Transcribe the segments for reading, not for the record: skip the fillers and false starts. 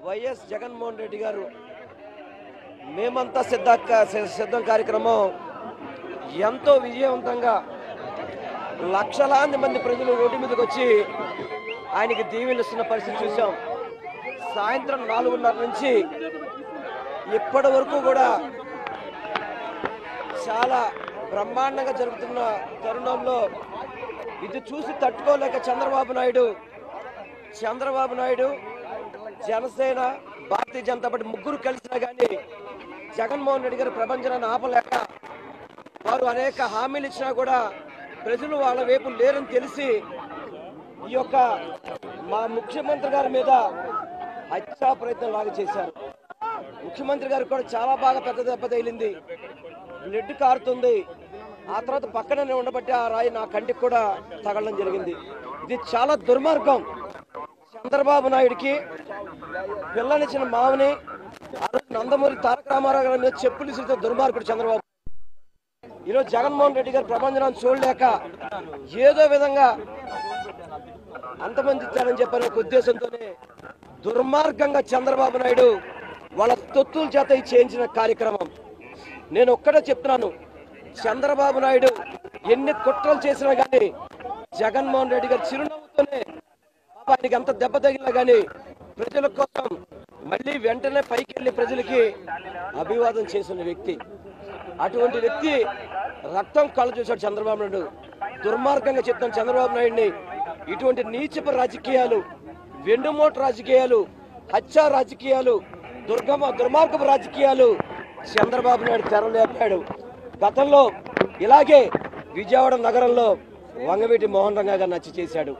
YS Jaganmohan Reddy గారు మేమంతా సిద్ధం కార్యక్రమం ఎంతో విజయవంతంగా లక్షలాది మంది ప్రజలు రోడ్డు మీదకి వచ్చి ఆయనకి దీవెనిస్తున్న పరిస్థితి చూసాం. సాయంత్రం 4:30 నుంచి ఇప్పటి వరకు కూడా చాలా బ్రహ్మాండంగా జరుగుతున్న తరుణంలో ఇది చూసి తట్టుకోలేక చంద్రబాబు నాయుడు జనసేన భారతీయ జనతా పార్టీ ముగ్గురు కలిసినా కానీ జగన్మోహన్ రెడ్డి గారి ప్రపంచాన్ని ఆపలేక వారు అనేక హామీలు ఇచ్చినా కూడా ప్రజలు వాళ్ళ వైపు లేరని తెలిసి ఈ యొక్క మా ముఖ్యమంత్రి గారి మీద హత్యా ప్రయత్నం లాగా చేశారు. ముఖ్యమంత్రి గారికి కూడా చాలా బాగా పెద్ద దెబ్బ తగిలింది, బ్లడ్ కారుతుంది. ఆ తర్వాత పక్కనే ఉండబట్టి ఆ రాయి నా కంటికి కూడా తగలడం జరిగింది. ఇది చాలా దుర్మార్గం. చంద్రబాబు నాయుడికి పిల్లనిచ్చిన మామని నందమూరి తారక రామారావు గారి మీద చెప్పులు ఇస్తే దుర్మార్గుడు చంద్రబాబు. ఈరోజు జగన్మోహన్ రెడ్డి గారి ప్రపంచాన్ని చూడలేక ఏదో విధంగా అంతమంది ఇచ్చారని చెప్పిన ఒక ఉద్దేశంతోనే దుర్మార్గంగా చంద్రబాబు నాయుడు వాళ్ళ తొత్తుల చేత చేయించిన కార్యక్రమం. నేను ఒక్కడే చెప్తున్నాను, చంద్రబాబు నాయుడు ఎన్ని కుట్రలు చేసినా కానీ జగన్మోహన్ రెడ్డి గారు చిరునవ్వుతోనే ఆయనకి ఎంత దెబ్బ తగిలినా కానీ ప్రజల కోసం మళ్ళీ వెంటనే పైకి వెళ్ళి ప్రజలకి అభివాదం చేసిన వ్యక్తి. అటువంటి వ్యక్తి రక్తం కళ్ళు చూశాడు చంద్రబాబు నాయుడు. దుర్మార్గంగా చెప్తాను చంద్రబాబు నాయుడిని. ఇటువంటి నీచపు రాజకీయాలు, వెండుమోటు రాజకీయాలు, హత్యా రాజకీయాలు, దుర్మార్గపు రాజకీయాలు చంద్రబాబు నాయుడు తెరలేపాడు. గతంలో ఇలాగే విజయవాడ నగరంలో వంగవీటి మోహన్ రంగా గారిని హత్య చేశాడు.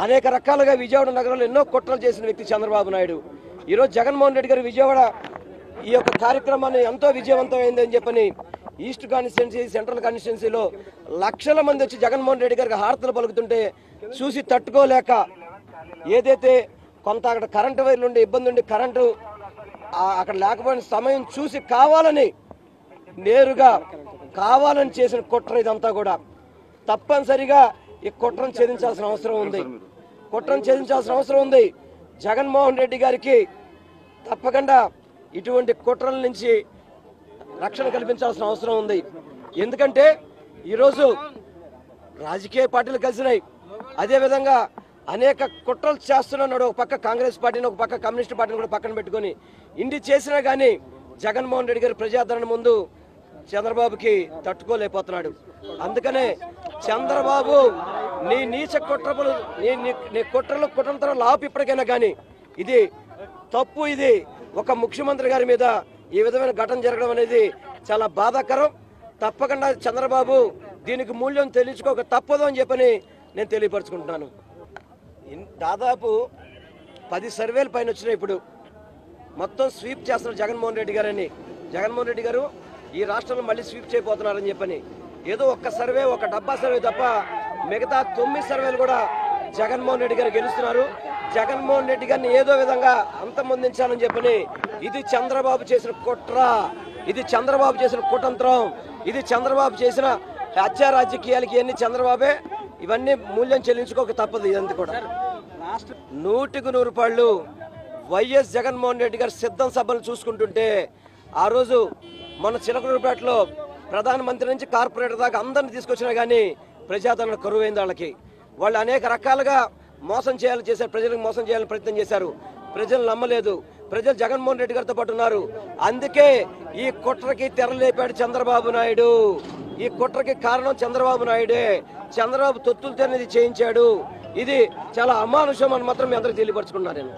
అనేక రకాలుగా విజయవాడ నగరంలో ఎన్నో కుట్రలు చేసిన వ్యక్తి చంద్రబాబు నాయుడు. ఈరోజు జగన్మోహన్ రెడ్డి గారు విజయవాడ ఈ యొక్క కార్యక్రమాన్ని ఎంతో విజయవంతమైందని చెప్పని ఈస్ట్ కాన్స్టిట్యున్సీ, సెంట్రల్ కాన్స్టిట్యున్సీలో లక్షల మంది వచ్చి జగన్మోహన్ రెడ్డి గారికి హారతలు పలుకుతుంటే చూసి తట్టుకోలేక ఏదైతే కొంత అక్కడ కరెంటు వైర్లు ఉండి ఇబ్బంది ఉండి కరెంటు అక్కడ లేకపోయిన సమయం చూసి నేరుగా కావాలని చేసిన కుట్ర ఇదంతా కూడా. తప్పనిసరిగా ఈ కుట్రను ఛేదించాల్సిన అవసరం ఉంది. జగన్మోహన్ రెడ్డి గారికి తప్పకుండా ఇటువంటి కుట్రల నుంచి రక్షణ కల్పించాల్సిన అవసరం ఉంది. ఎందుకంటే ఈరోజు రాజకీయ పార్టీలు కలిసినాయి, అదేవిధంగా అనేక కుట్రలు చేస్తున్నాడు. ఒక పక్క కాంగ్రెస్ పార్టీని, ఒక పక్క కమ్యూనిస్ట్ పార్టీని కూడా పక్కన పెట్టుకొని ఇన్ని చేసినా కానీ జగన్మోహన్ రెడ్డి గారి ప్రజాదరణ ముందు చంద్రబాబుకి తట్టుకోలేకపోతున్నాడు. అందుకనే చంద్రబాబు నీ నీచ కుట్రలు, నీ కుట్రలతో లాపు ఇప్పటికైనా కానీ ఇది తప్పు. ఇది ఒక ముఖ్యమంత్రి గారి మీద ఈ విధమైన ఘటన జరగడం అనేది చాలా బాధాకరం. తప్పకుండా చంద్రబాబు దీనికి మూల్యం తెలియచుకోక తప్పదు అని చెప్పని నేను తెలియపరచుకుంటున్నాను. దాదాపు 10 సర్వేల పైన వచ్చినాయి. ఇప్పుడు మొత్తం స్వీప్ చేస్తున్నారు జగన్మోహన్ రెడ్డి గారని. జగన్మోహన్ రెడ్డి గారు ఈ రాష్ట్రంలో మళ్ళీ స్వీప్ చేయబోతున్నారని చెప్పని ఏదో ఒక్క సర్వే, ఒక డబ్బా సర్వే తప్ప మిగతా 9 సర్వేలు కూడా జగన్మోహన్ రెడ్డి గారు గెలుస్తున్నారు. జగన్మోహన్ రెడ్డి గారిని ఏదో విధంగా అంతమొందించాలని చెప్పని ఇది చంద్రబాబు చేసిన కుట్ర, ఇది చంద్రబాబు చేసిన కుతంత్రం, ఇది చంద్రబాబు చేసిన హత్యా రాజకీయాలకి ఇవన్నీ చంద్రబాబే ఇవన్నీ మూల్యం చెల్లించుకోక తప్పదు. ఇదంతా కూడా 100కు 100 రూపాయలు వైఎస్ జగన్మోహన్ రెడ్డి గారు సిద్ధం సభలు చూసుకుంటుంటే ఆ రోజు మన చిలకలూరుపేటలో ప్రధానమంత్రి నుంచి కార్పొరేటర్ దాకా అందరిని తీసుకొచ్చినా కానీ ప్రజాదరణ కరువైంది. వాళ్ళు అనేక రకాలుగా మోసం చేశారు, ప్రజలకు మోసం చేయాలని ప్రయత్నం చేశారు. ప్రజలు నమ్మలేదు. ప్రజలు జగన్మోహన్ రెడ్డి గారితో పాటు ఉన్నారు. అందుకే ఈ కుట్రకి తెరలేపాడు చంద్రబాబు నాయుడు. ఈ కుట్రకి కారణం చంద్రబాబు నాయుడే. చంద్రబాబు తొత్తులతో చేయించాడు. ఇది చాలా అమానుషం అని మాత్రం మీ అందరికీ తెలియపరచుకున్నాను నేను.